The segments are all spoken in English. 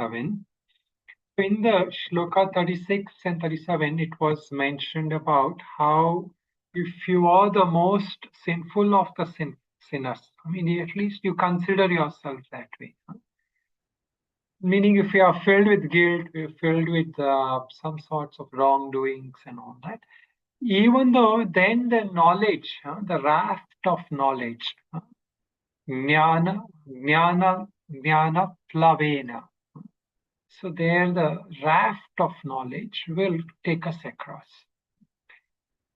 37. In the shloka 36 and 37, it was mentioned about how if you are the most sinful of the sinners, I mean, at least you consider yourself that way. Meaning, if you are filled with guilt, you're filled with some sorts of wrongdoings and all that, even though then the knowledge, the raft of knowledge, Nyana, Nyana, Nyana Plavena. So there the raft of knowledge will take us across.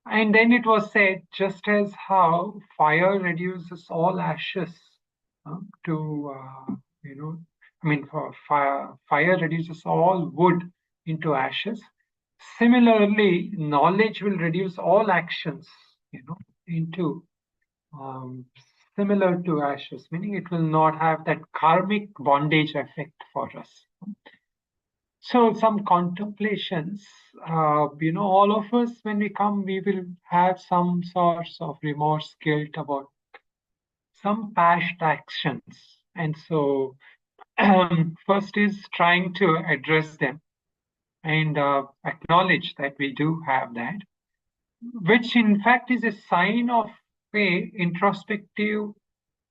And then it was said, just as how fire reduces all ashes for fire reduces all wood into ashes. Similarly, knowledge will reduce all actions, into similar to ashes, meaning it will not have that karmic bondage effect for us. So some contemplations, all of us, when we come, we will have some sorts of remorse, guilt about some past actions. And so first is trying to address them and acknowledge that we do have that, which in fact is a sign of a introspective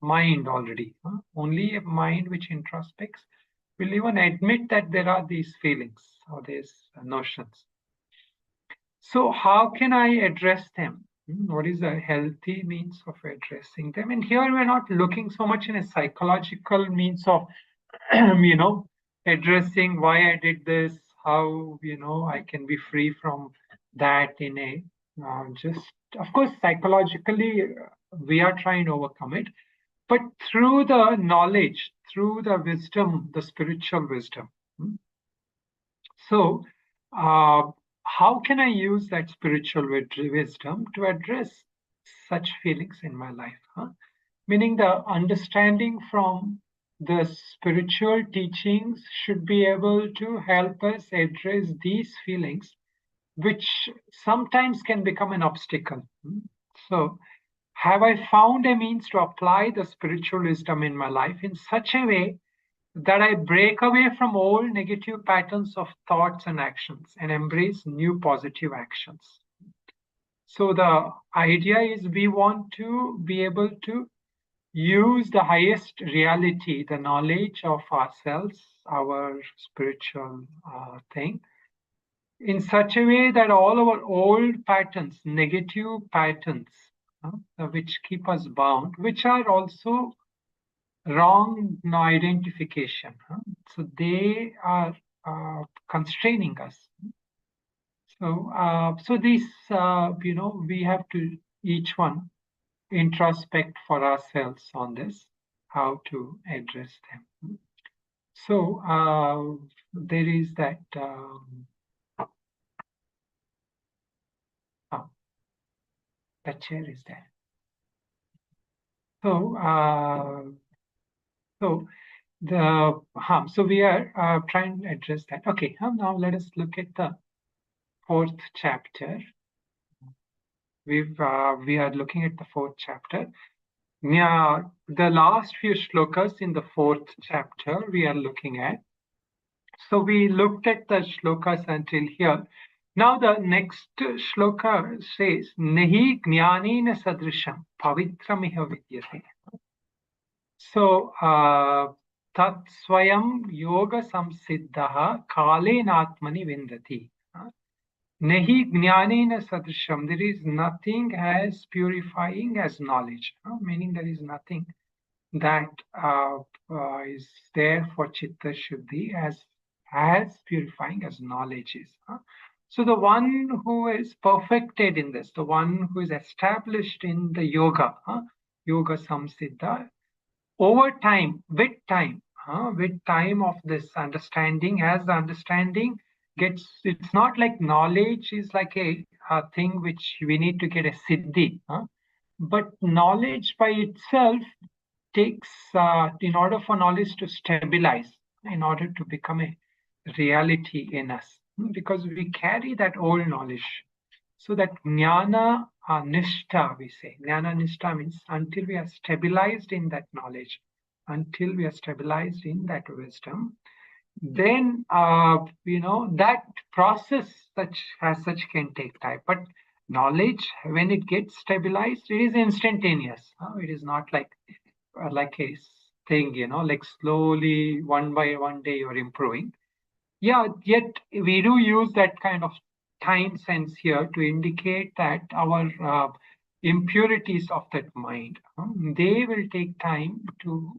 mind already. Only a mind which introspects will even admit that there are these feelings or these notions. So how can I address them? What is a healthy means of addressing them? And here we're not looking so much in a psychological means of, addressing why I did this, how, I can be free from that in a of course, psychologically, we are trying to overcome it, but through the knowledge, through the wisdom, the spiritual wisdom. So, how can I use that spiritual wisdom to address such feelings in my life? Meaning the understanding from the spiritual teachings should be able to help us address these feelings, which sometimes can become an obstacle. So, have I found a means to apply the spiritual wisdom in my life in such a way that I break away from old negative patterns of thoughts and actions and embrace new positive actions? So the idea is we want to be able to use the highest reality, the knowledge of ourselves, our spiritual thing, in such a way that all our old patterns, negative patterns, which keep us bound, which are also wrong identification. So they are constraining us. So these, we have to each one introspect for ourselves on this, how to address them. So there is that. That chair is there. So so we are trying to address that. Okay, now let us look at the 4th chapter. We are looking at the 4th chapter. Now, the last few shlokas in the 4th chapter we are looking at. So we looked at the shlokas until here. Now the next shloka says, Nahi jnanena sadrisham pavitramiha vidyate. So, tat swayam yoga samsiddhaha kalenatmani vindati. Nahi jnanena sadrisham. There is nothing as purifying as knowledge. Meaning there is nothing that is there for chitta shuddhi as purifying as knowledge is. So the one who is perfected in this, the one who is established in the yoga, yoga samsiddha, over time, with time of this understanding, as the understanding gets, it's not like knowledge is like a thing which we need to get a siddhi, but knowledge by itself takes, in order for knowledge to stabilize, in order to become a reality in us, because we carry that old knowledge. So that jnana nishtha, we say. Jnana nishtha means until we are stabilized in that knowledge, until we are stabilized in that wisdom, then that process such can take time. But knowledge, when it gets stabilized, it is instantaneous. It is not like a thing, like slowly one by one day you're improving. Yeah, yet we do use that kind of time sense here to indicate that our impurities of that mind, they will take time to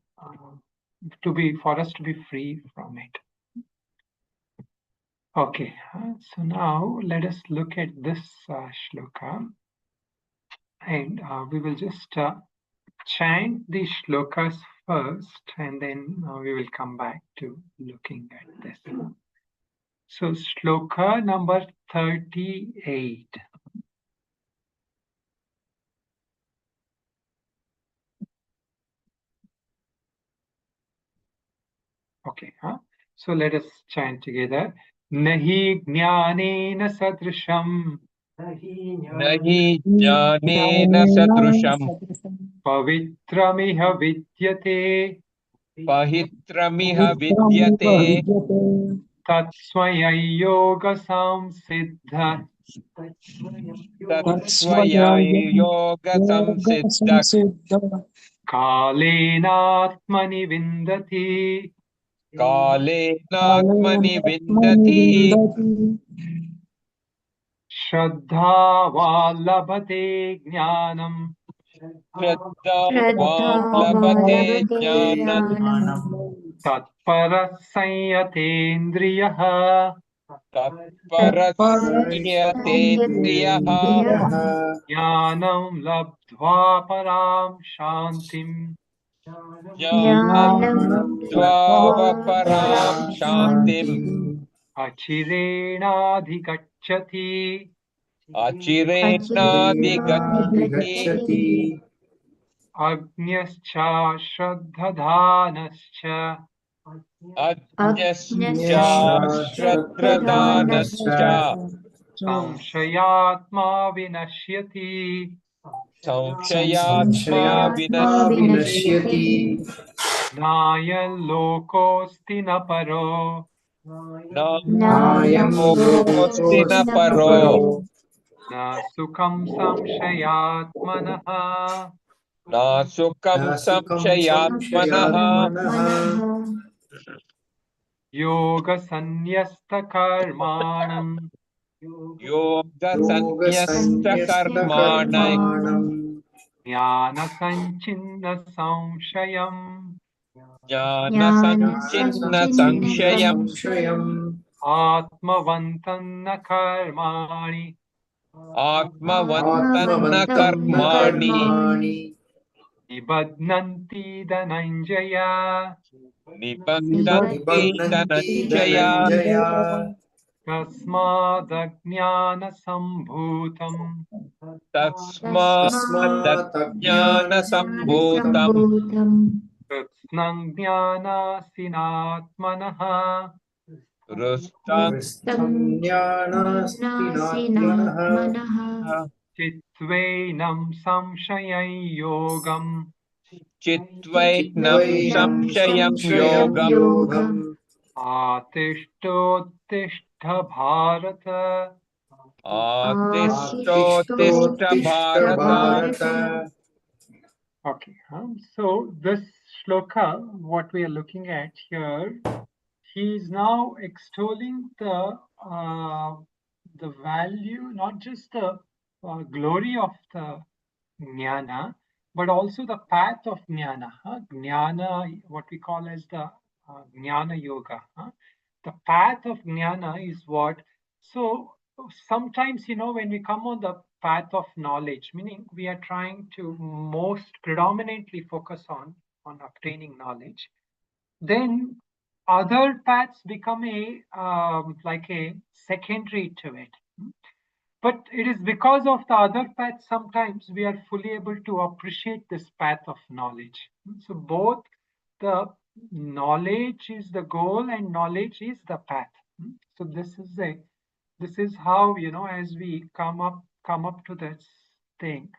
be for us to be free from it. Okay, so now let us look at this shloka, and we will just chant the shlokas first, and then we will come back to looking at this. So shloka number 38. Okay, so let us chant together. Nahi jnanena sadrisham Nahi jnanena sadrusham pavitramiha vidyate pahitramiha vidyate tatsvayam yoga samsiddha tatsvaya yoga samsiddha kalenatmani vindati kalenatmani vindati Shraddha valabhate jnanam Shraddha श्रद्धावान् valabhate jnanam ज्ञानम् tatpara sanyatendriyaha tatparasyateन्द्रिyaha तत्परसंयतेन्द्रियः jnanam labdhva param shantim jnanam ज्ञानं labdva लब्ध्वा param परां shantim शान्तिम् achirenadhigacchati achirenādigaccati अचिरेणाधिगच्छति agnyascha shraddhadanascha ajñascha अज्ञश्चाश्रद्धदानश्च shraddhadanascha samshayatma vinashyati संशयात्मा संशयात्मा विनश्यति विनश्यति नायं लोकोऽस्ति न paro नायं नायं लोकोऽस्ति न लोकोऽस्ति न परो परो न सुखं संशयात्मनः न सुखं संशयात्मनः संशयात्मनः योगसन्न्यस्तकर्माणं योगसन्न्यस्तकर्माणि संन्यस्तकर्माणम् ज्ञानसञ्छिन्न संशयम् ज्ञानसञ्चिन्न ज्ञानसञ्चिन्न संशयम् संशयम् आत्मवन्तं न कर्माणि आत्मवन्तं न आत्मवन्तं न कर्माणि कर्माणि निबध्नन्ति धनञ्जय निबध्नन्ति निबध्नन्ति धनञ्जय धनञ्जय तस्मादज्ञानसम्भूतम् तस्मात् तस्मादज्ञानसम्भूतम् अज्ञानसम्भूतम् कृत्स्नं ज्ञानासिनात्मनः हृष्टं हृस्थं चित्त्वैनं ज्ञानासिनात्मनः संशयं योगम् चित्वैनं चित्त्वैनं संशयं संशयं योगम् योगम् आतिष्ठोत्तिष्ठ Bharat आतिष्ठोत्तिष्ठ आतिष्ठोत्तिष्ठ Bharat Bharat Okay, so this shloka, what we are looking at here, he is now extolling the value, not just the glory of the Nyana, but also the path of Nyana. Jnana, what we call as the Jnana Yoga. The path of Jnana is what? So sometimes, when we come on the path of knowledge, meaning we are trying to most predominantly focus on obtaining knowledge, then other paths become like a secondary to it. But it is because of the other path sometimes we are fully able to appreciate this path of knowledge. So both the knowledge is the goal and knowledge is the path. So this is how as we come up to this thing,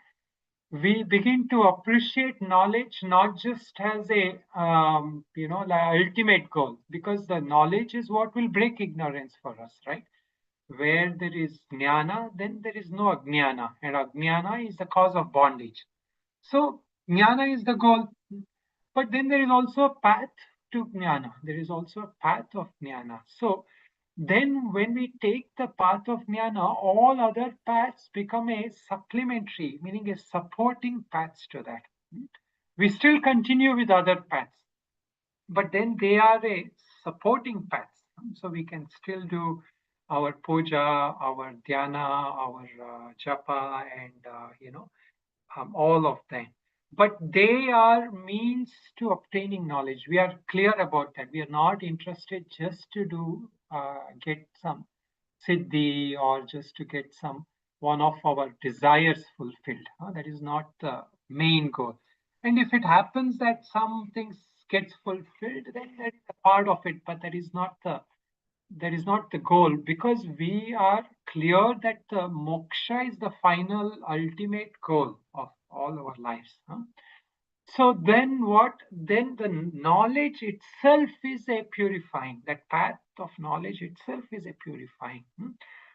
we begin to appreciate knowledge not just as a ultimate goal, because the knowledge is what will break ignorance for us, right? Where there is jnana, then there is no ajnana, and ajnana is the cause of bondage. So jnana is the goal, but then there is also a path to jnana. There is also a path of jnana. So then when we take the path of jnana, all other paths become a supplementary, meaning a supporting paths to that. We still continue with other paths, but then they are a supporting paths. So we can still do our puja, our dhyana, our japa, and all of them. But they are means to obtaining knowledge. We are clear about that. We are not interested just to do get some siddhi or just to get some one of our desires fulfilled. That is not the main goal. And if it happens that some things gets fulfilled, then that is a part of it. But that is not the goal, because we are clear that the moksha is the final ultimate goal of all our lives. So then what? Then the knowledge itself is a purifying. That path of knowledge itself is a purifying.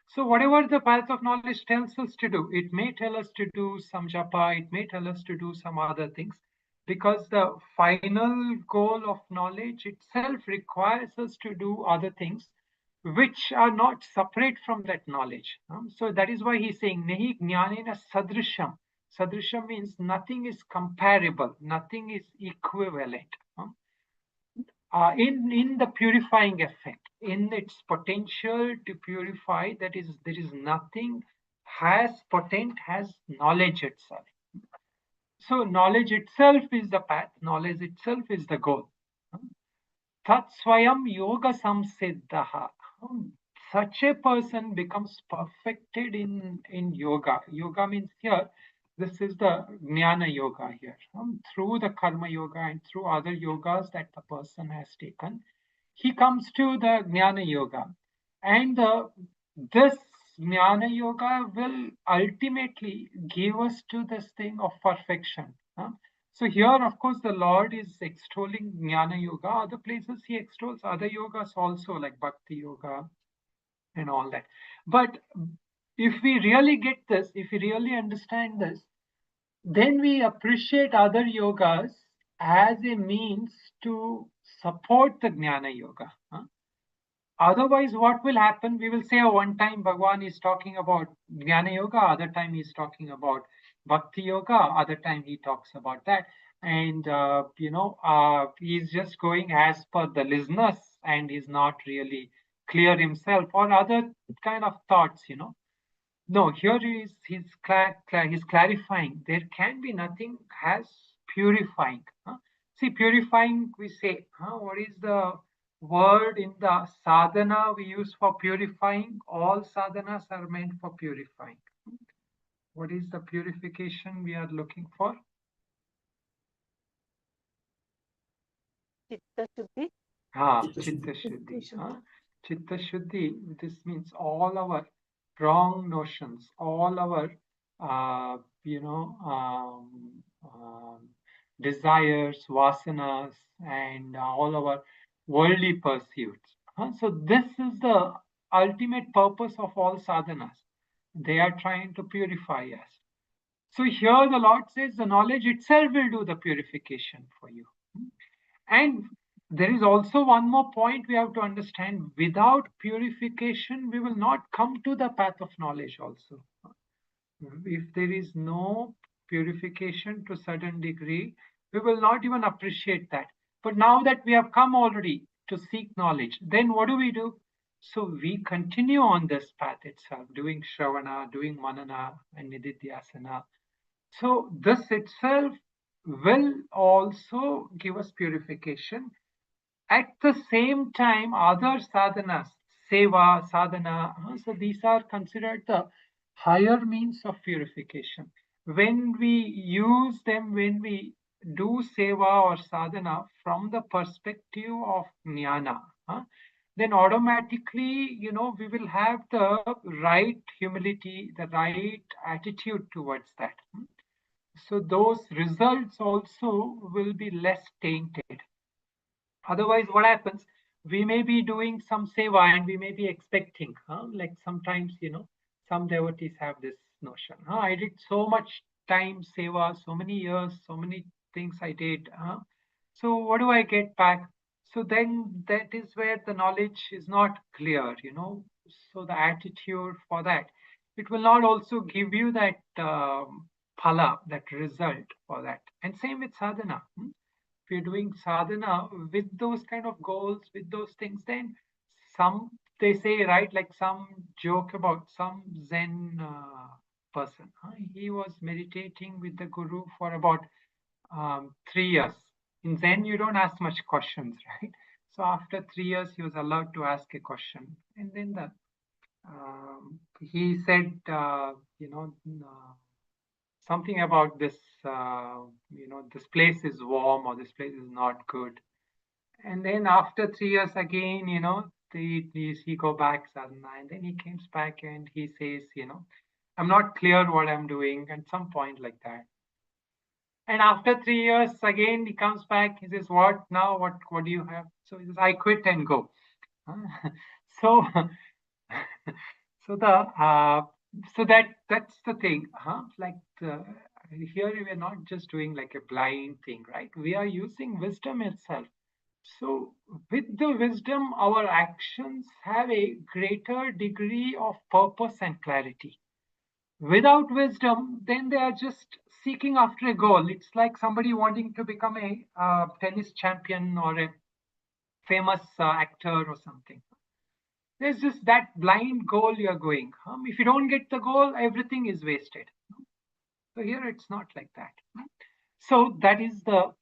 So whatever the path of knowledge tells us to do, it may tell us to do some japa, it may tell us to do some other things, because the final goal of knowledge itself requires us to do other things which are not separate from that knowledge. So that is why he's saying, Nehi jnanena sadrisham. Sadrisham means nothing is comparable, nothing is equivalent. In the purifying effect, in its potential to purify, that is, there is nothing as potent as knowledge itself. So knowledge itself is the path, knowledge itself is the goal. Tat swayam yoga samsiddhaha. Such a person becomes perfected in yoga. Yoga means here, this is the Jnana yoga here. Through the karma yoga and through other yogas that the person has taken, he comes to the Jnana yoga. And this Jnana yoga will ultimately give us to this thing of perfection. So here, of course, the Lord is extolling Jnana Yoga. Other places he extols other yogas also, like Bhakti Yoga and all that. But if we really get this, if we really understand this, then we appreciate other yogas as a means to support the Jnana Yoga. Otherwise, what will happen? We will say, oh, one time Bhagwan is talking about Jnana Yoga, other time he's talking about Bhakti Yoga, other time he talks about that. And, he's just going as per the listeners and he's not really clear himself or other kind of thoughts. No, here he's clarifying. There can be nothing as purifying. See, purifying, we say, what is the word in the sadhana we use for purifying? All sadhanas are meant for purifying. What is the purification we are looking for? Chitta Shuddhi. Chitta Shuddhi. Chitta Shuddhi, this means all our wrong notions, all our, desires, vasanas, and all our worldly pursuits. So this is the ultimate purpose of all sadhanas. They are trying to purify us. So here the Lord says the knowledge itself will do the purification for you. And there is also one more point we have to understand. Without purification, we will not come to the path of knowledge also. If there is no purification to a certain degree, we will not even appreciate that. But now that we have come already to seek knowledge, then what do? So we continue on this path itself, doing Shravana, doing Manana and nididhyasana. So this itself will also give us purification. At the same time, other sadhanas, seva, sadhana, so these are considered the higher means of purification. When we use them, when we do seva or sadhana from the perspective of jnana, then automatically, we will have the right humility, the right attitude towards that. So those results also will be less tainted. Otherwise, what happens? We may be doing some seva and we may be expecting, like sometimes, some devotees have this notion. I did so much time seva, so many years, so many things I did. So what do I get back? So then that is where the knowledge is not clear. So the attitude for that, it will not also give you that phala, that result for that. And same with sadhana. If you're doing sadhana with those kind of goals, with those things, then some, they say, right, like some joke about some Zen person. He was meditating with the Guru for about 3 years. In Zen, you don't ask much questions, right? So after 3 years, he was allowed to ask a question. And then he said, something about this, this place is warm or this place is not good. And then after 3 years again, he go back sadhana, and then he comes back and he says, I'm not clear what I'm doing at some point like that. And after 3 years again, he comes back. He says, what now? What do you have? So he says, I quit and go. So, so the so that's the thing, Like here we are not just doing like a blind thing, right? We are using wisdom itself. So with the wisdom, our actions have a greater degree of purpose and clarity. Without wisdom, then they are just seeking after a goal. It's like somebody wanting to become a tennis champion or a famous actor or something. There's just that blind goal you're going. If you don't get the goal, everything is wasted. So here it's not like that. So that is the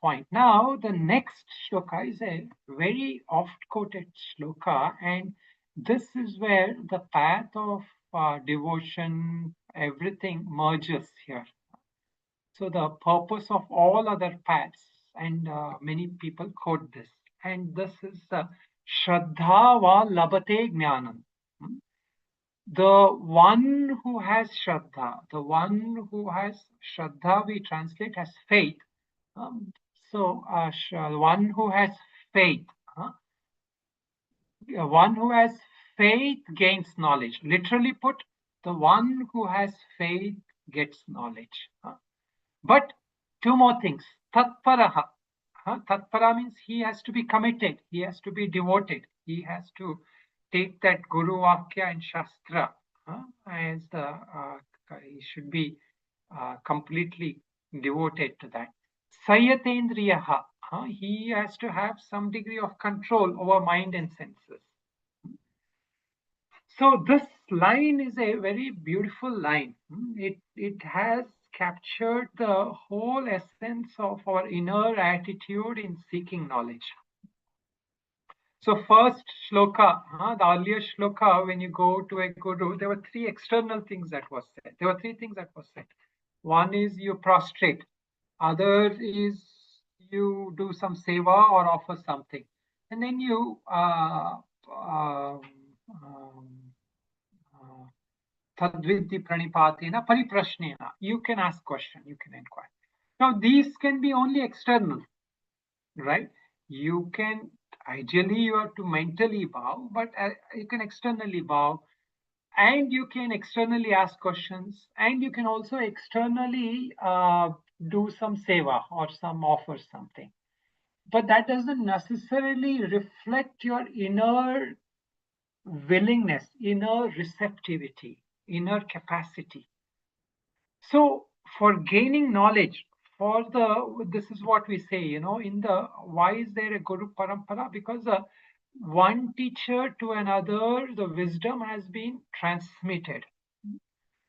point. Now the next shloka is a very oft quoted shloka, and this is where the path of devotion, everything merges here. So the purpose of all other paths, and many people quote this, and this is Shraddha va labate jnanam. The one who has Shraddha, we translate as faith. So, one who has faith, one who has faith gains knowledge. Literally put, the one who has faith gets knowledge. But two more things. Tatparaha. Tatpara means he has to be committed, he has to be devoted, he has to take that Guru Vakya and Shastra as he should be completely devoted to that. Sayatendriyaha, he has to have some degree of control over mind and senses. So this line is a very beautiful line. It has captured the whole essence of our inner attitude in seeking knowledge. So first shloka, the earlier shloka, when you go to a guru, there were three external things that was said. There were three things that was said. One is you prostrate. Other is you do some seva or offer something. And then you tadvidhi pranipatena pariprashnena. You can ask question, you can inquire. Now these can be only external, right? You can, ideally you have to mentally bow, but you can externally bow, and you can externally ask questions, and you can also externally do some seva or some offer something. But that doesn't necessarily reflect your inner willingness, inner receptivity, inner capacity. So for gaining knowledge, this is what we say, in the, why is there a Guru Parampara? Because one teacher to another, the wisdom has been transmitted.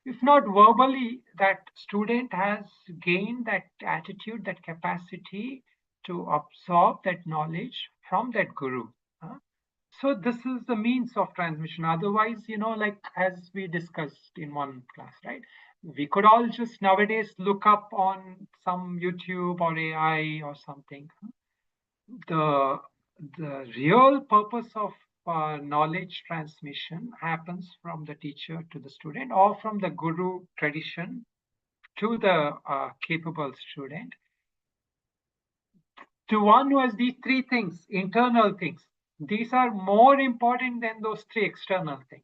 If not verbally, that student has gained that attitude, that capacity to absorb that knowledge from that Guru. So this is the means of transmission. Otherwise, like as we discussed in one class, right? We could all just nowadays look up on some YouTube or AI or something. The real purpose of knowledge transmission happens from the teacher to the student, or from the guru tradition to the capable student, to one who has these three things, internal things. These are more important than those three external things.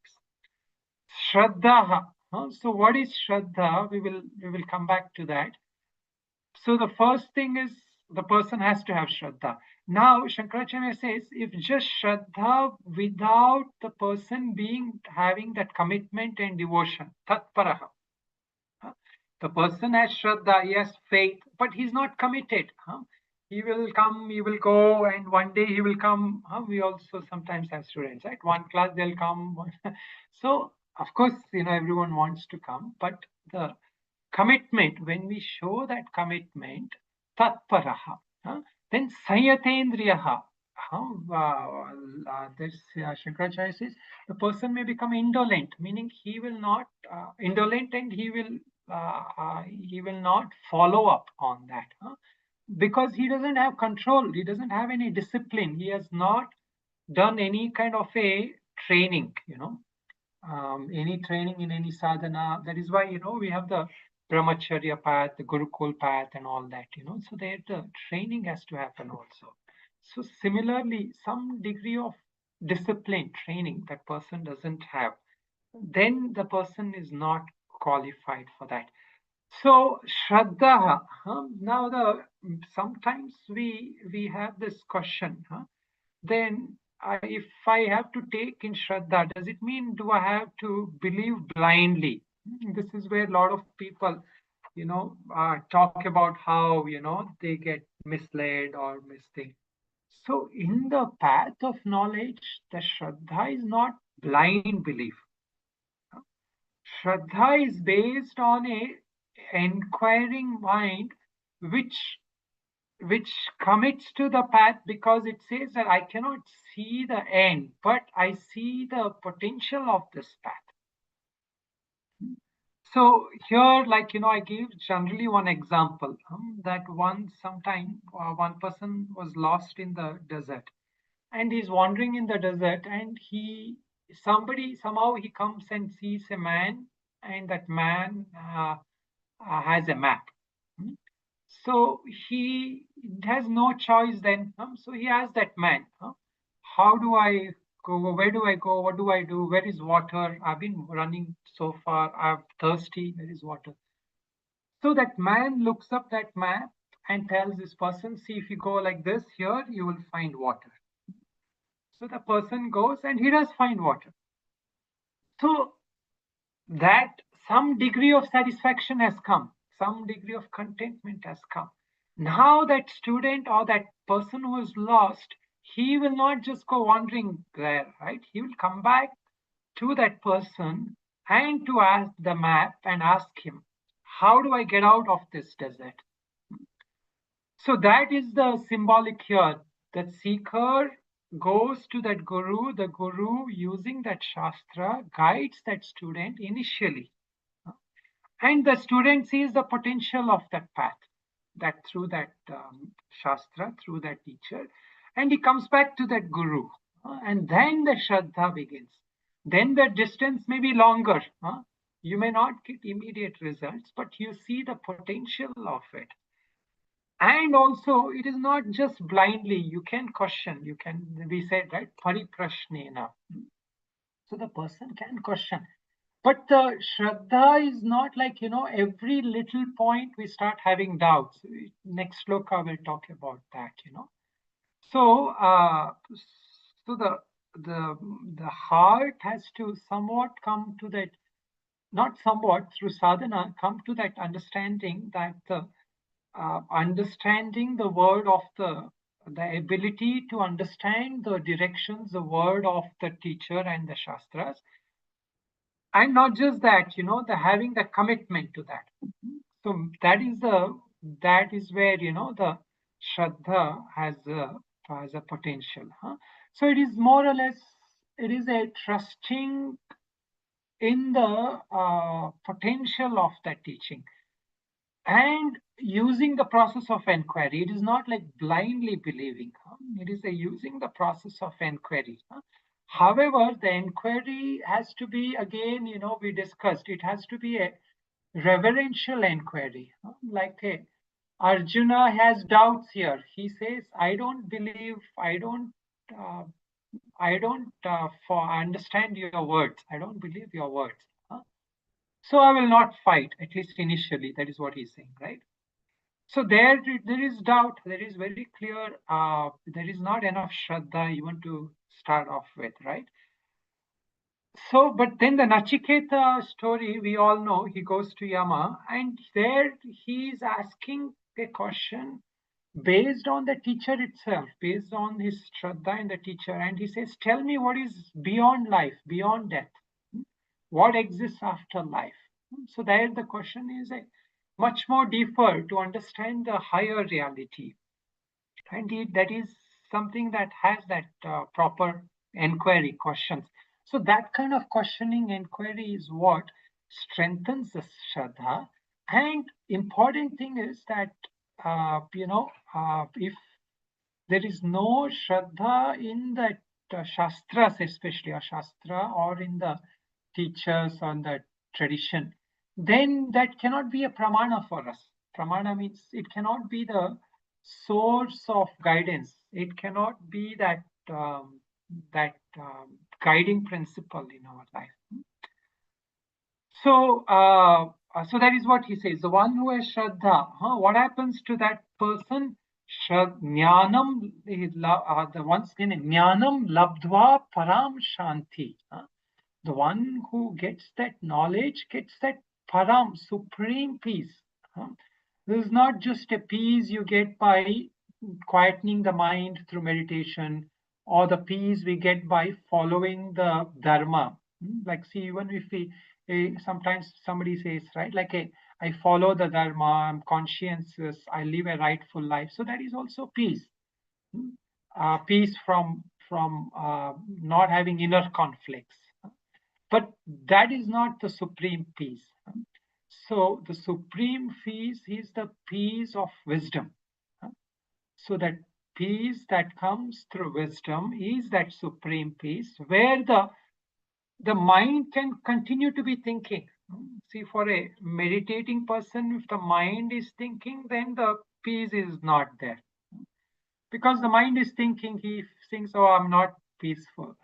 Shraddha. So what is Shraddha? We will come back to that. So the first thing is the person has to have Shraddha. Now Shankaracharya says if just Shraddha without the person having that commitment and devotion, tatparaha. The person has Shraddha, he has faith, but he's not committed. He will come, he will go, and one day he will come. We also sometimes have students, right? One class they'll come. So of course, everyone wants to come, but the commitment, when we show that commitment, tatparaha, then sayatendriyaha. This Shankaracharya says the person may become indolent, meaning he will not indolent, and he will not follow up on that, because he doesn't have control, he doesn't have any discipline, he has not done any kind of a training, any training in any sadhana. That is why we have the brahmacharya path, the gurukul path, and all that. So there the training has to happen also. So similarly, some degree of discipline training that person doesn't have, then the person is not qualified for that. So Shraddha. Now sometimes we have this question. Then if I have to take in Shraddha, does it mean do I have to believe blindly? This is where a lot of people, talk about how, they get misled or mistake. So in the path of knowledge, the Shraddha is not blind belief. Shraddha is based on a inquiring mind which commits to the path because it says that I cannot see the end, but I see the potential of this path. So here, I gave generally one example, that sometime one person was lost in the desert, and he's wandering in the desert, and somehow he comes and sees a man, and that man has a map. So he has no choice then. So he asks that man, how do I go? Where do I go? What do I do? Where is water? I've been running so far. I'm thirsty. Where is water? So that man looks up that map and tells this person, see, if you go like this here, you will find water. So the person goes and he does find water. So that some degree of satisfaction has come, some degree of contentment has come. Now that student or that person who is lost, he will not just go wandering there, right? He will come back to that person and to ask the map and ask him, how do I get out of this desert? So that is the symbolic here. That seeker goes to that guru, the guru using that shastra guides that student initially. And the student sees the potential of that path, that through that shastra, through that teacher, and he comes back to that guru. And then the Shraddha begins. Then the distance may be longer. You may not get immediate results, but you see the potential of it. And also, it is not just blindly, you can question, we said, right, pariprashnena. So the person can question. But the Shraddha is not like, every little point we start having doubts. Next sloka will talk about that, So, so the heart has to somewhat come to that, not somewhat, through sadhana, come to that understanding that understanding the word of the ability to understand the directions, the word of the teacher and the shastras, and not just that, the having the commitment to that. So that is where the Shraddha has a potential. So it is more or less, it is a trusting in the potential of that teaching and using the process of inquiry. It is not like blindly believing. It is using the process of inquiry. However, the inquiry has to be, again, we discussed, it has to be reverential inquiry. Like, hey, Arjuna has doubts here. He says, I don't believe, uh, understand your words. I don't believe your words. So I will not fight, at least initially. That is what he's saying, right? So there is doubt. There is very clear. There is not enough Shraddha even to start off with, right? So, but then the Nachiketa story, we all know he goes to Yama, and there he is asking a question based on the teacher itself, based on his Shraddha in the teacher. And he says, tell me what is beyond life, beyond death. What exists after life? So there the question is much more deeper to understand the higher reality. Indeed, that is something that has that proper inquiry questions. So that kind of questioning inquiry is what strengthens the Shraddha. And important thing is that, if there is no Shraddha in the Shastras, especially, or Shastra, or in the teachers on the tradition, then that cannot be a pramana for us. Pramana means it cannot be the source of guidance. It cannot be that guiding principle in our life. So that is what he says. The one who has Shraddha, what happens to that person? Jnanam, the one's in Jnanam labdva param shanti. The one who gets that knowledge gets that param, supreme peace. This is not just a peace you get by quietening the mind through meditation, or the peace we get by following the dharma. Like, see, even if we sometimes somebody says, right, like, I follow the dharma, I'm conscientious, I live a rightful life. So that is also peace. Peace from not having inner conflicts. But that is not the supreme peace. So the supreme peace is the peace of wisdom. So that peace that comes through wisdom is that supreme peace where the mind can continue to be thinking. See, for a meditating person, if the mind is thinking, then the peace is not there. Because the mind is thinking, he thinks, oh, I'm not peaceful.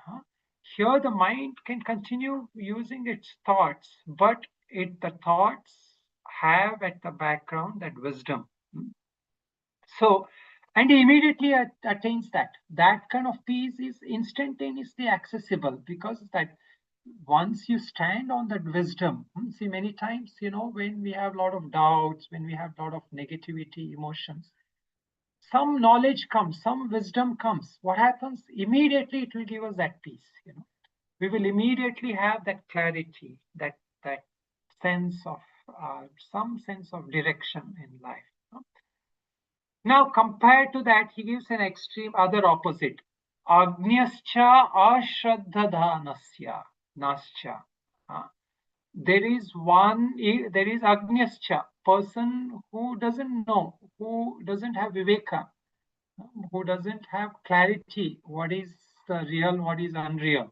Here, the mind can continue using its thoughts, but the thoughts have at the background that wisdom. So, and he immediately attains that. That kind of peace is instantaneously accessible, because that once you stand on that wisdom, see, many times, when we have a lot of doubts, when we have a lot of negativity, emotions, some knowledge comes, some wisdom comes. What happens? Immediately it will give us that peace. We will immediately have that clarity, that sense of some sense of direction in life. Now, compared to that, he gives an extreme other opposite. Agnyascha ashraddhadanasya nascha. There is agnyascha, person who doesn't know, who doesn't have viveka, who doesn't have clarity what is the real, what is unreal.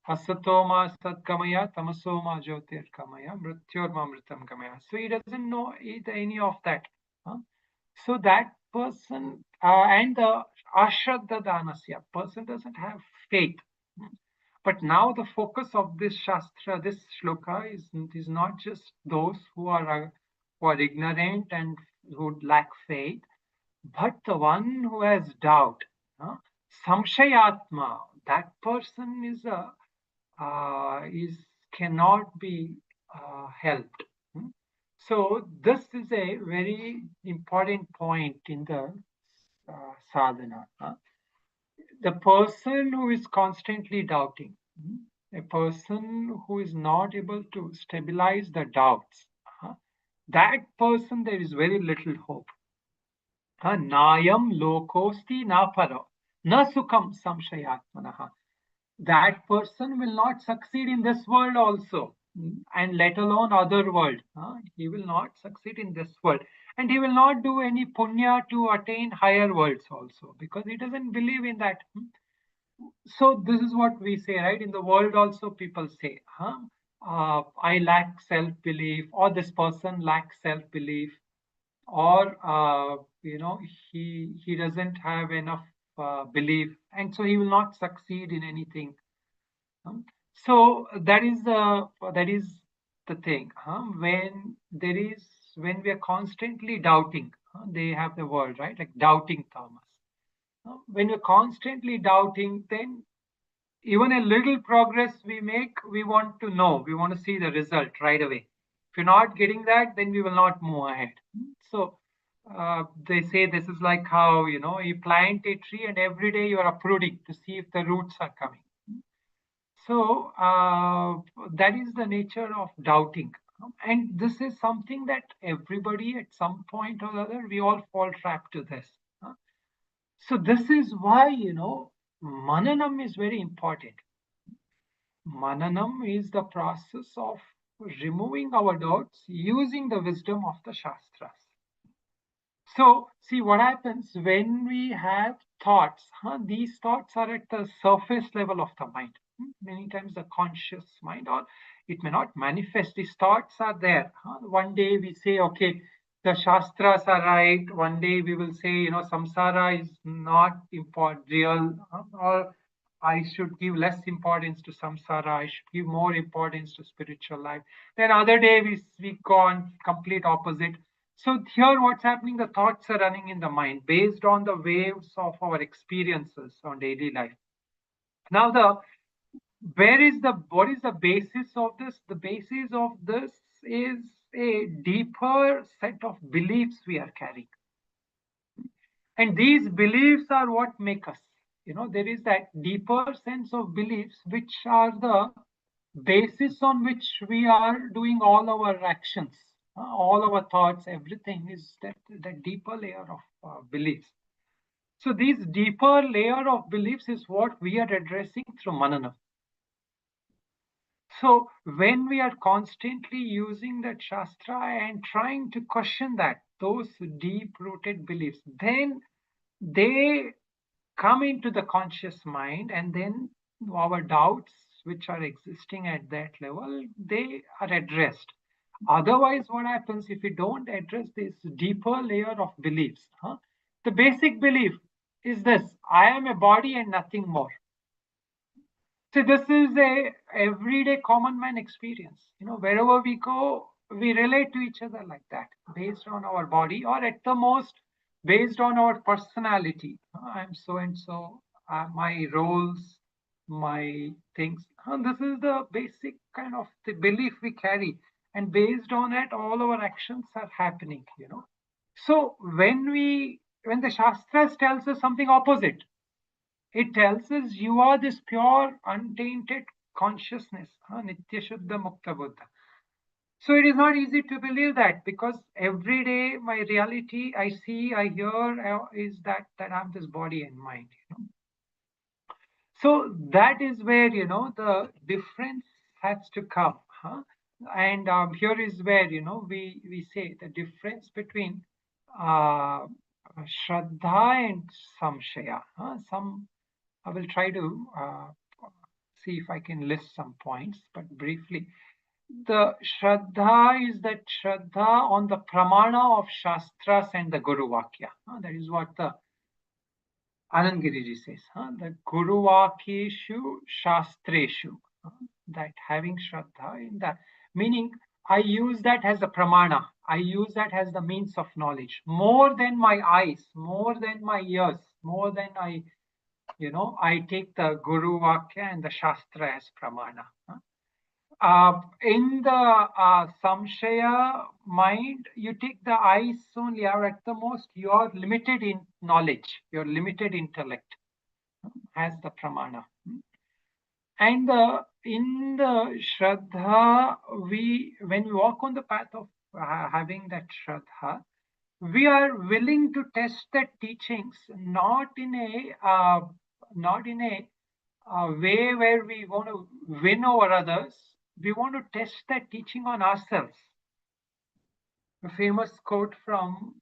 Asatoma satkamaya, tamasoma jyotirkamaya, mrityorma mritam kamaya. So he doesn't know any of that. So that person, and the ashraddha danasya, person doesn't have faith. But now the focus of this shastra, this shloka, is not just those who are ignorant and who lack faith, but the one who has doubt. Samshayatma, that person cannot be helped. So this is a very important point in the sadhana. The person who is constantly doubting, a person who is not able to stabilize the doubts, that person, there is very little hope. Nayam lokosti na paro, na sukham samshayatmanaha. That person will not succeed in this world also, and let alone other world. He will not succeed in this world, and he will not do any punya to attain higher worlds also, because he doesn't believe in that. So this is what we say, right? In the world also people say, I lack self-belief, or this person lacks self-belief, or he doesn't have enough belief, and so he will not succeed in anything. So that is the thing. When we are constantly doubting, they have the word, right, like doubting Thomas. When we're constantly doubting, then even a little progress we make, we want to know, we want to see the result right away. If you're not getting that, then we will not move ahead. So they say this is like how you plant a tree and every day you are uprooting to see if the roots are coming. So that is the nature of doubting. And this is something that everybody at some point or other, we all fall trapped to this. So this is why, Mananam is very important. Mananam is the process of removing our doubts using the wisdom of the Shastras. So, see what happens when we have thoughts. These thoughts are at the surface level of the mind. Many times the conscious mind, or it may not manifest. These thoughts are there. One day we say, okay, the Shastras are right. One day we will say, samsara is not real, or I should give less importance to samsara. I should give more importance to spiritual life. Then other day we go on complete opposite. So here what's happening, the thoughts are running in the mind based on the waves of our experiences on daily life. Now what is the basis of this? The basis of this is a deeper set of beliefs we are carrying. And these beliefs are what make us. There is that deeper sense of beliefs which are the basis on which we are doing all our actions, all our thoughts, everything is that deeper layer of beliefs. So this deeper layer of beliefs is what we are addressing through Mananam. So when we are constantly using that Shastra and trying to question those deep-rooted beliefs, then they come into the conscious mind, and then our doubts which are existing at that level, they are addressed. Otherwise, what happens if we don't address this deeper layer of beliefs? The basic belief is this: I am a body and nothing more. So this is a everyday common man experience. Wherever we go, we relate to each other like that, based on our body, or at the most, based on our personality. I'm so and so, my roles, my things. This is the basic kind of the belief we carry, and based on it, all our actions are happening. So when the Shastras tells us something opposite, it tells us you are this pure, untainted consciousness, Nitya Shuddha Mukta Buddha. So it is not easy to believe that, because every day my reality I see, I hear is that I'm this body and mind. So that is where the difference has to come. And here is where we say the difference between uh, Shraddha and Samshaya. I will try to see if I can list some points, but briefly. The Shraddha is that Shraddha on the pramana of Shastras and the Guru Vakya. That is what the Anand Giriji says. The Guru Vakyeshu Shastreshu. That having Shraddha in that. Meaning, I use that as a pramana. I use that as the means of knowledge. More than my eyes, more than my ears, more than I take the Guru Vakya and the Shastra as pramana. In the Samshaya mind, you take the eyes only, or at the most, you are limited in knowledge, your limited intellect as the pramana. And in the Shraddha, when we walk on the path of having that Shraddha, we are willing to test the teachings, not in a way where we want to win over others. We want to test that teaching on ourselves. A famous quote from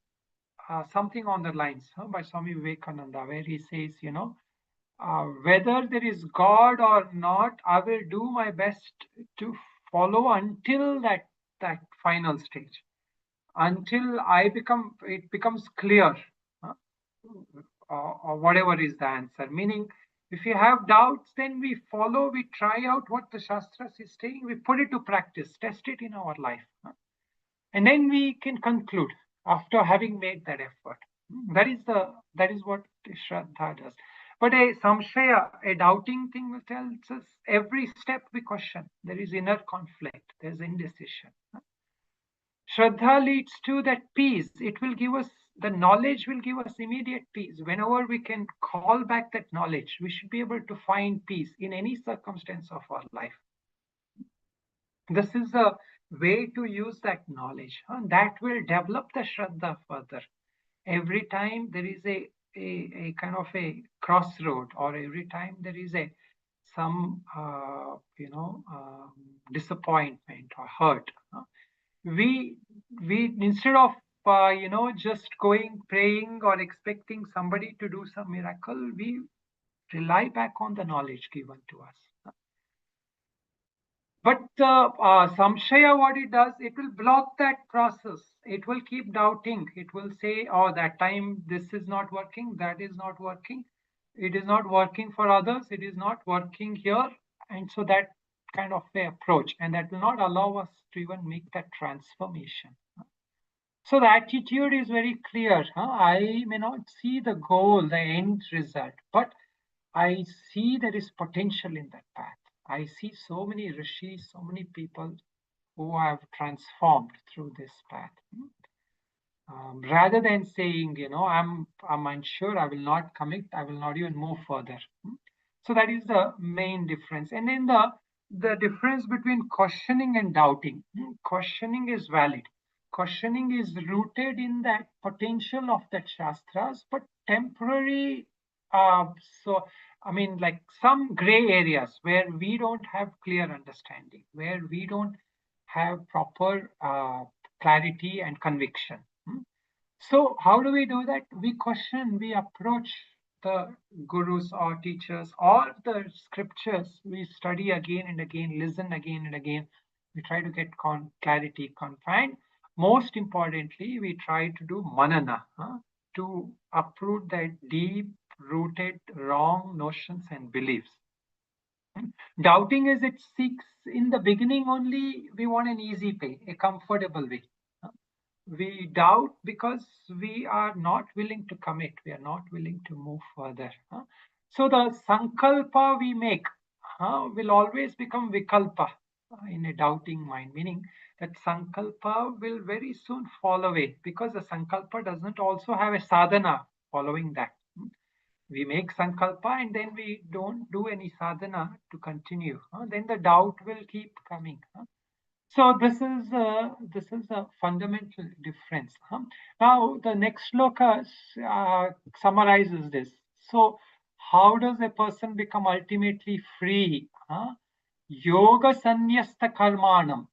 something on the lines by Swami Vivekananda, where he says, whether there is God or not, I will do my best to follow until that final stage, until it becomes clear, or whatever is the answer. Meaning, if you have doubts, then we follow, we try out what the Shastras is saying, we put it to practice, test it in our life. And then we can conclude after having made that effort. That is what Shraddha does. But a samshaya, a doubting thing, tells us every step we question. There is inner conflict, there's indecision. Shraddha leads to that peace. It will give us, the knowledge will give us immediate peace. Whenever we can call back that knowledge, we should be able to find peace in any circumstance of our life. This is a way to use that knowledge, that will develop the Shraddha further. Every time there is a kind of a crossroad, or every time there is some disappointment or hurt, we instead of just going praying or expecting somebody to do some miracle, we rely back on the knowledge given to us. But samshaya, what it does, it will block that process. It will keep doubting. It will say, oh, that time this is not working, that is not working, it is not working for others, it is not working here. And so that kind of approach, and that will not allow us to even make that transformation. So the attitude is very clear. I may not see the goal, the end result, but I see there is potential in that path. I see so many rishis, so many people who have transformed through this path. Rather than saying, I'm unsure, I will not commit, I will not even move further. So that is the main difference. And then the difference between questioning and doubting. Questioning is valid. Questioning is rooted in that potential of that Shastras, but temporary. So, I mean, like some gray areas where we don't have clear understanding, where we don't have proper clarity and conviction. So how do we do that? We question, we approach the gurus or teachers or the scriptures. We study again and again, listen again and again. We try to get clarity, confine. Most importantly, we try to do manana, to uproot that deep-rooted wrong notions and beliefs. Doubting is it seeks in the beginning only, we want an easy pay, a comfortable way. We doubt because we are not willing to commit, we are not willing to move further. So the sankalpa we make will always become vikalpa in a doubting mind, meaning that sankalpa will very soon fall away, because the sankalpa doesn't also have a sadhana following that. We make sankalpa and then we don't do any sadhana to continue. Then the doubt will keep coming. So this is a fundamental difference. Now the next sloka summarizes this. So how does a person become ultimately free? Yoga sannyasta karmanam.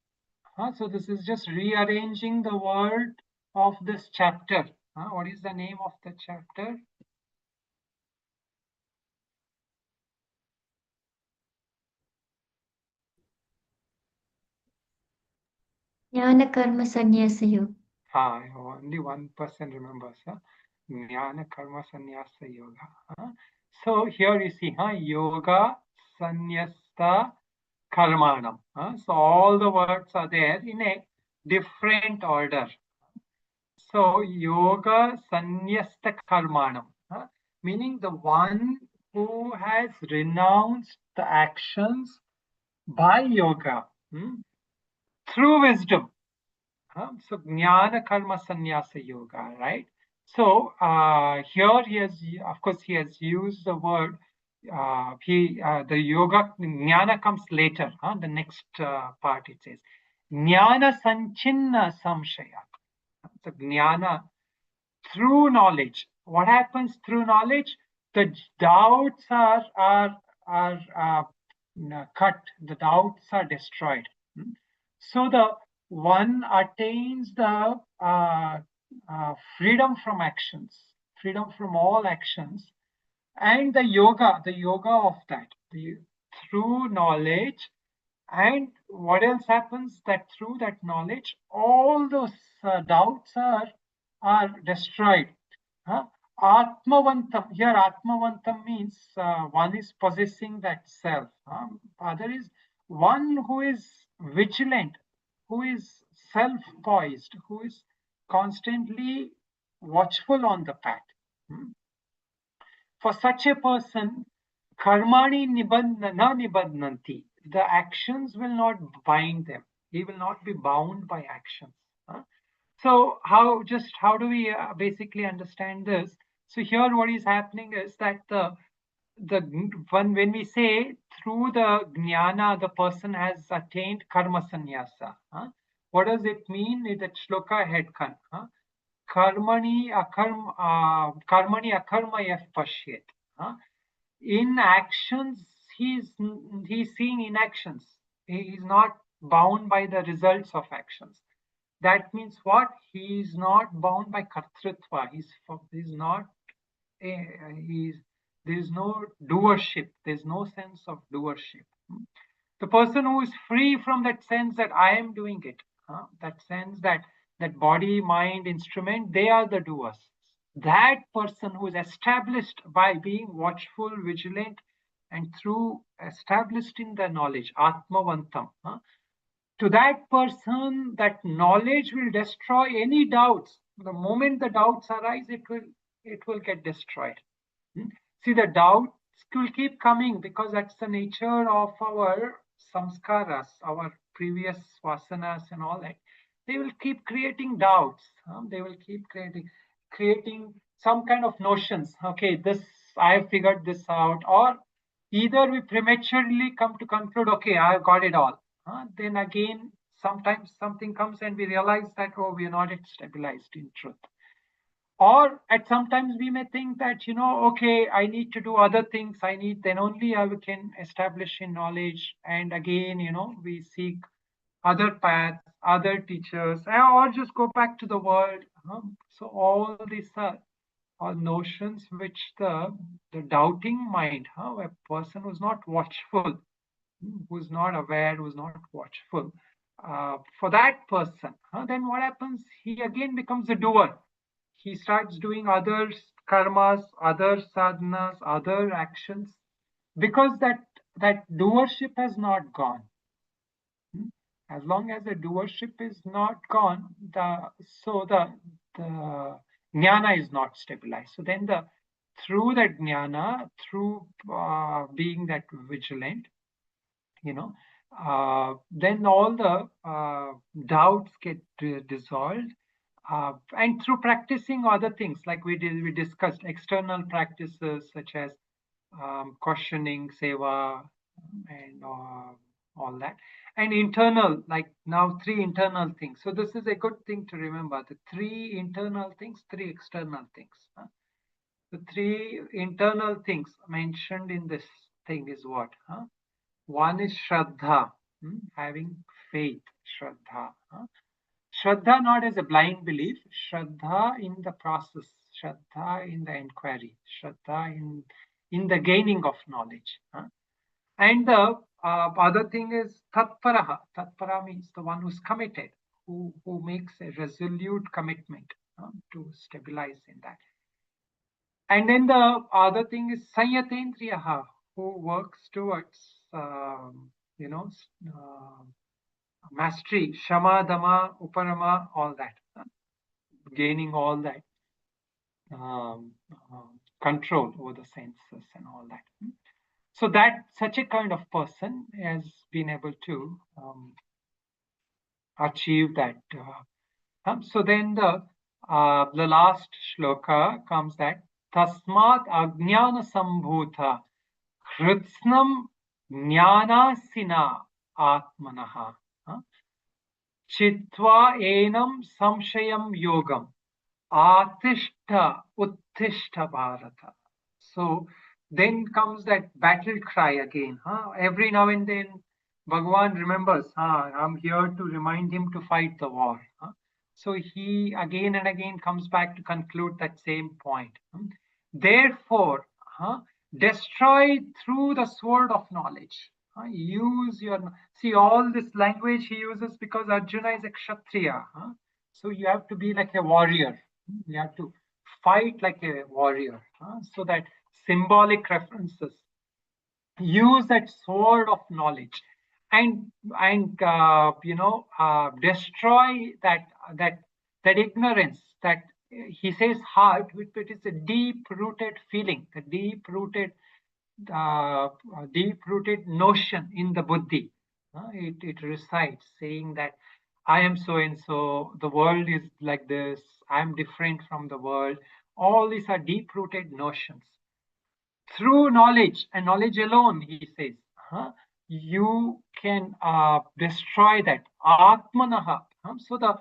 So this is just rearranging the word of this chapter. What is the name of the chapter? Nyana karma sannyasa yoga. Only one person remembers. Nyana karma sannyasa yoga. So here you see, yoga sannyasta karmanam. So all the words are there in a different order. So yoga sannyasta karmanam, meaning the one who has renounced the actions by yoga through wisdom. So Jnana Karma Sannyasa Yoga, right? So here he has used the word, the yoga, Jnana comes later, the next part it says, Jnana Sanchinna Samshaya. So Jnana, through knowledge. What happens through knowledge? The doubts are cut, the doubts are destroyed. So the one attains the freedom from actions, freedom from all actions, and the yoga of that, through knowledge And what else happens? That through that knowledge, all those doubts are destroyed. Huh? Atmavantam. Here, Atmavantam means one is possessing that self. Other is one who is vigilant, who is self-poised, who is constantly watchful on the path. For such a person, karmani na nibandhanti. The actions will not bind them. He will not be bound by actions. So how do we basically understand this? So here what is happening is that the when we say through the jnana the person has attained karma sannyasa. What does it mean? That shloka had come. Karmani akarma yaf pashyet. In actions, he's seeing in actions. He is not bound by the results of actions. That means what? He is not bound by kartrutva. He's not. He's There is no doership. There's no sense of doership. The person who is free from that sense that I am doing it, that sense that body, mind, instrument, they are the doers. That person who is established by being watchful, vigilant, and through established in the knowledge, Atmavantam. To that person, that knowledge will destroy any doubts. The moment the doubts arise, it will get destroyed. See, the doubts will keep coming because that's the nature of our samskaras, our previous vasanas and all that. They will keep creating doubts. They will keep creating some kind of notions. Okay, this I have figured this out, or either we prematurely come to conclude, okay, I have got it all. Then again, sometimes something comes and we realize that, oh, we are not yet stabilized in truth. Or at sometimes we may think that, okay, I need to do other things. Then only I can establish in knowledge. And again, we seek other paths, other teachers, or just go back to the world. So all these are all notions which the doubting mind, a person who's not watchful, who's not aware, who's not watchful, for that person, then what happens? He again becomes a doer. He starts doing other karmas, other sadhanas, other actions, because that doership has not gone. As long as the doership is not gone, the jnana is not stabilized. So then through that jnana, through being that vigilant, then all the doubts get dissolved. And through practicing other things, like we discussed, external practices such as questioning, seva, and all that, and internal, like now 3 internal things. So this is a good thing to remember: the 3 internal things, 3 external things. The 3 internal things mentioned in this thing is what? One is Shraddha, having faith, Shraddha. Shraddha not as a blind belief, Shraddha in the process, Shraddha in the inquiry, Shraddha in the gaining of knowledge. And the other thing is Tatparaha. Tatpara means the one who's committed, who makes a resolute commitment to stabilize in that. And then the other thing is Sanyatendriyaha, who works towards, mastery, Shama, Dama, Uparama, all that, gaining all that control over the senses and all that. So that such a kind of person has been able to achieve that. So then the last shloka comes that Tasmat Ajnana Sambhuta Kritsnam Jnanasina Atmanaha Chitva Enam Samshayam Yogam Atishta Uttishta Bharata. So then comes that battle cry again. Every now and then Bhagavan remembers, I'm here to remind him to fight the war. So he again and again comes back to conclude that same point. Therefore, destroy through the sword of knowledge. Use your, see all this language he uses because Arjuna is a Kshatriya. So you have to be like a warrior. You have to fight like a warrior. So that symbolic references, use that sword of knowledge, and destroy that ignorance, that he says heart, which it is a deep rooted feeling, a uh, deep rooted notion in the buddhi. It resides, saying that I am so and so, the world is like this, I am different from the world. All these are deep rooted notions. Through knowledge and knowledge alone, he says, you can destroy that atmanaha. So the,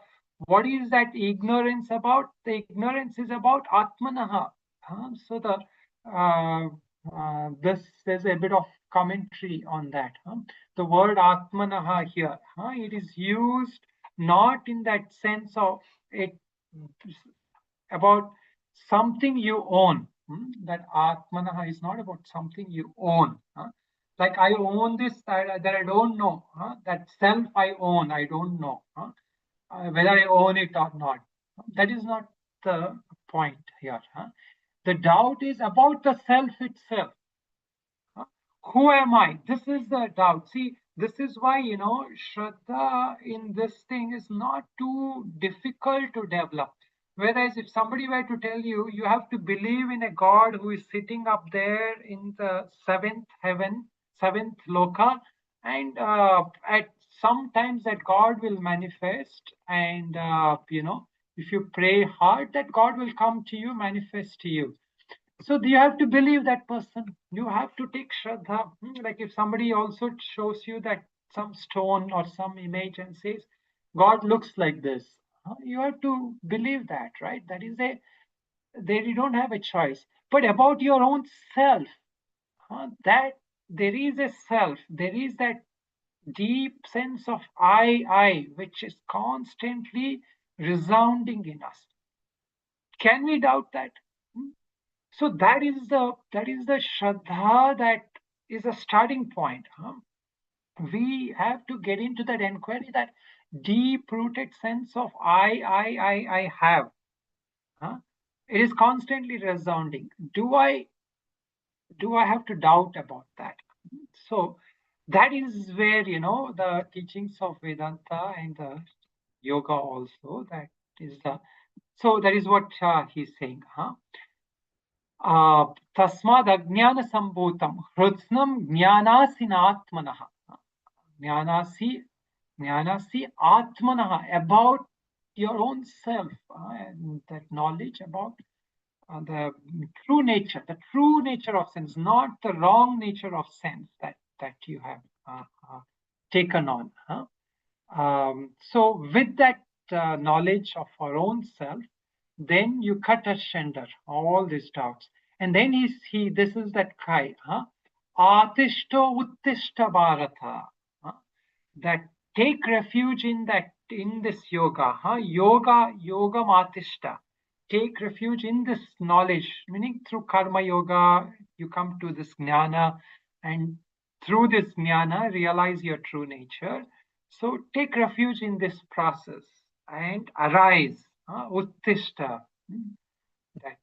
what is that ignorance about? The ignorance is about atmanaha. So the this, there's a bit of commentary on that. The word atmanaha here, it is used not in that sense of it about something you own. That atmanaha is not about something you own. Like I own this, that I don't know. That self I own, I don't know whether I own it or not. That is not the point here. The doubt is about the self itself. Who am I? This is the doubt. See, this is why, Shraddha in this thing is not too difficult to develop. Whereas if somebody were to tell you, you have to believe in a God who is sitting up there in the seventh heaven, seventh loka, and at sometimes that God will manifest, and if you pray hard, that God will come to you, manifest to you. So you have to believe that person. You have to take Shraddha. Like if somebody also shows you that some stone or some image and says, God looks like this, you have to believe that, right? That is a, there you don't have a choice. But about your own self, that there is a self, there is that deep sense of I, which is constantly resounding in us. Can we doubt that? So that is the Shraddha, that is a starting point. We have to get into that inquiry, that deep-rooted sense of I have. It is constantly resounding. Do I have to doubt about that? So that is where the teachings of Vedanta and the yoga also, that is the, so that is what he's saying. तस्माद् अज्ञानसम्भूतं हृत्स्नं ज्ञानासिनात्मनः. ज्ञानासि atmanah, about your own self, and that knowledge about the true nature of sense, not the wrong nature of sense that you have taken on. So with that knowledge of our own self, then you cut asunder all these doubts. And then this is that cry, Atishto Uttishta Bharata, that take refuge in this yoga, yoga matishta. Take refuge in this knowledge, meaning through karma yoga, you come to this jnana, and through this jnana, realize your true nature. So take refuge in this process and arise, uttishta. That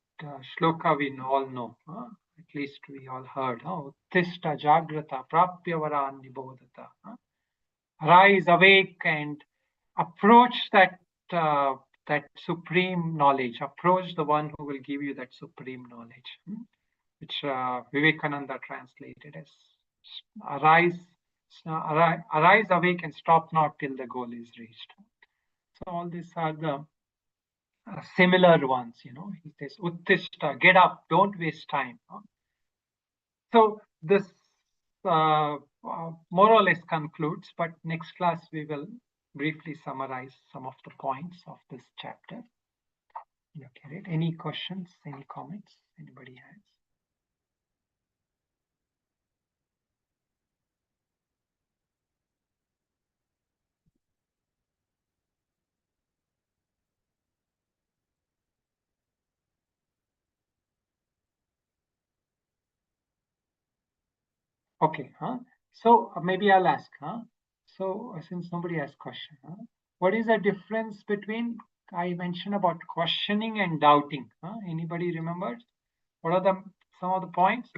shloka we all know, at least we all heard. Uttishta jagrata prapyavaran nibodhata. Rise, awake, and approach that supreme knowledge. Approach the one who will give you that supreme knowledge, which Vivekananda translated as arise, arise, awake, and stop not till the goal is reached. So all these are the similar ones. He says, Uttishta, get up, don't waste time. So this more or less concludes, but next class we will briefly summarize some of the points of this chapter. Okay, right? Any questions, any comments anybody has? Okay, So maybe I'll ask, so since nobody has question, what is the difference between, I mentioned about questioning and doubting? Anybody remembers? What are some of the points?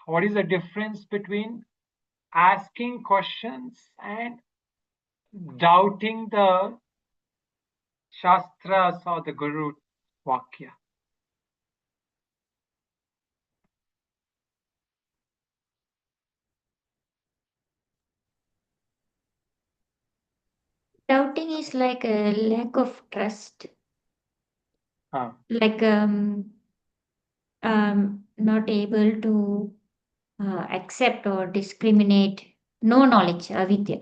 What is the difference between asking questions and doubting the Shastras or the Guru Vakya? Doubting is like a lack of trust, Ah, like not able to accept or discriminate, no knowledge, avidya.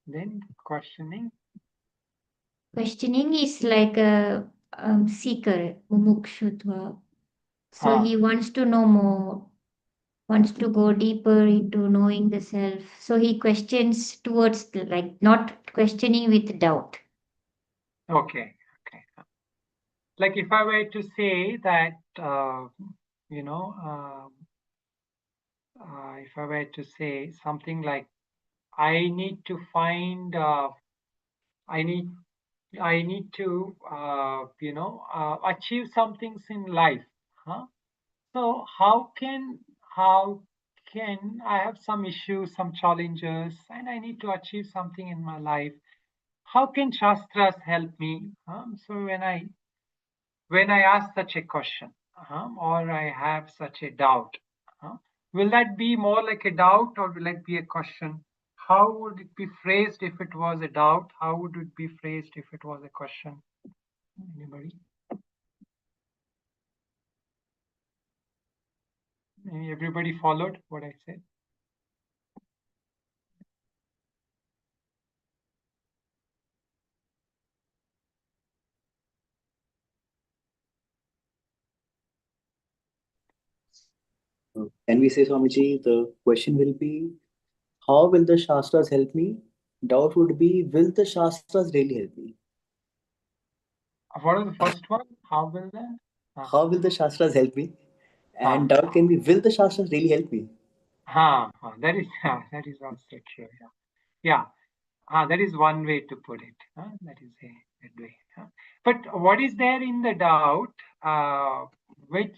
then questioning. Questioning is like a seeker, mumukshutva. So Ah, he wants to know more, wants to go deeper into knowing the self. So he questions towards the, like not questioning with doubt. okay. Like if I were to say that, if I were to say something like, I need to find, I need, I need to, achieve some things in life. Huh? So how can I have some issues, some challenges, and I need to achieve something in my life? How can Shastras help me? So when I ask such a question, or I have such a doubt, will that be more like a doubt or will it be a question? How would it be phrased if it was a doubt? How would it be phrased if it was a question? Anybody? Everybody followed what I said? Can we say, Swamiji, the question will be, how will the Shastras help me? Doubt would be, will the Shastras really help me? What was the first one? How will that? How will the Shastras help me? Ah, And doubt can be, will the Shastras really help me? that is that is also true. Yeah. That is one way to put it. That is a good way. But what is there in the doubt, which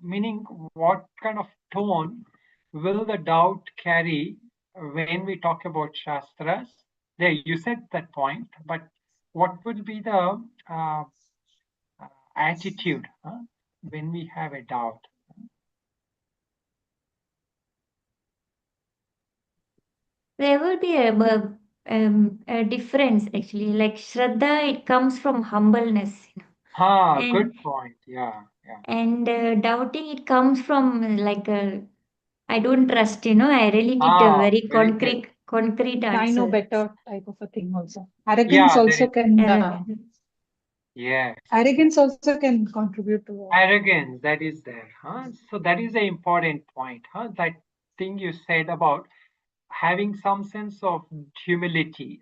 meaning what kind of tone will the doubt carry when we talk about Shastras? There, you said that point, but what would be the attitude when we have a doubt? There will be a difference actually. Like Shraddha, it comes from humbleness, Good and point. Yeah. doubting it comes from I don't trust, I really need a very Very good. concrete I know answer. better type of a thing also. Arrogance Yeah, there also is. can Yes. arrogance also can contribute to Arrogance, that is there. So that is an important point. That thing you said about having some sense of humility.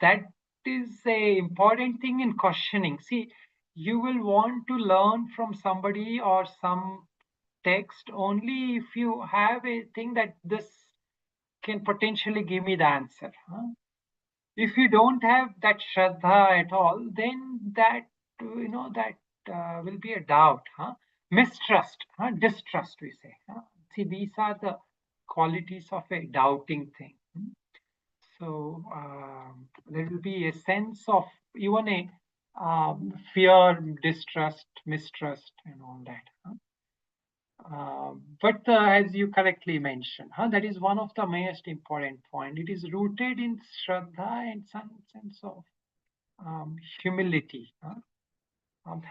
That is a important thing in questioning. See, you will want to learn from somebody or some text only if you have a thing that this can potentially give me the answer. If you don't have that Shraddha at all, then that will be a doubt, mistrust, distrust, we say. See, these are the qualities of a doubting thing. So there will be a sense of even a fear, distrust, mistrust, and all that. But as you correctly mentioned, that is one of the most important point. It is rooted in Shraddha and some sense of humility.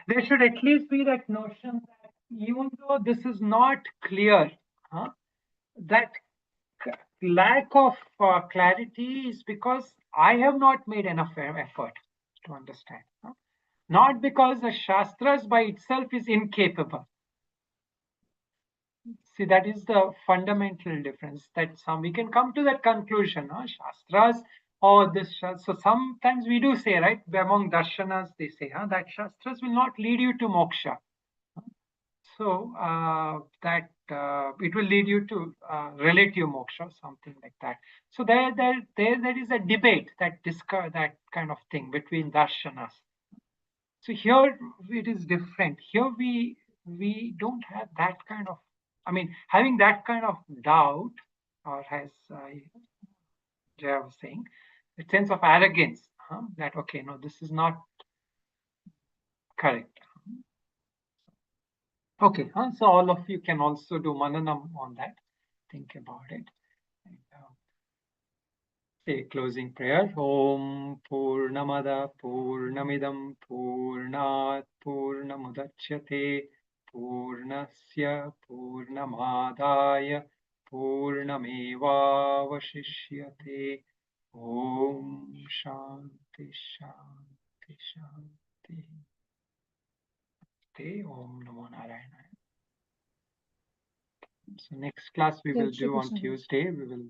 There should at least be that notion that even though this is not clear, that lack of clarity is because I have not made enough effort to understand. Not because the Shastras by itself is incapable. See, that is the fundamental difference. That some we can come to that conclusion. Shastras or this. So sometimes we do say, right, among darshanas, they say that Shastras will not lead you to moksha. So that it will lead you to relative moksha or something like that. So there is a debate that kind of thing between darshanas. So here it is different. Here we don't have that kind of, I mean, having that kind of doubt, or as Jaya was saying, a sense of arrogance, that okay, no, this is not correct. Okay, so all of you can also do mananam on that. Think about it. And, say closing prayer. Om Purnamada Purnamidam Purnat Purnamudachyate Purnasya Purnamadaya Purnamevavashishyate. Om Shanti Shanti Shanti. Om Namo Narayana. So next class we Jai will Shri do on Krishna. Tuesday. We will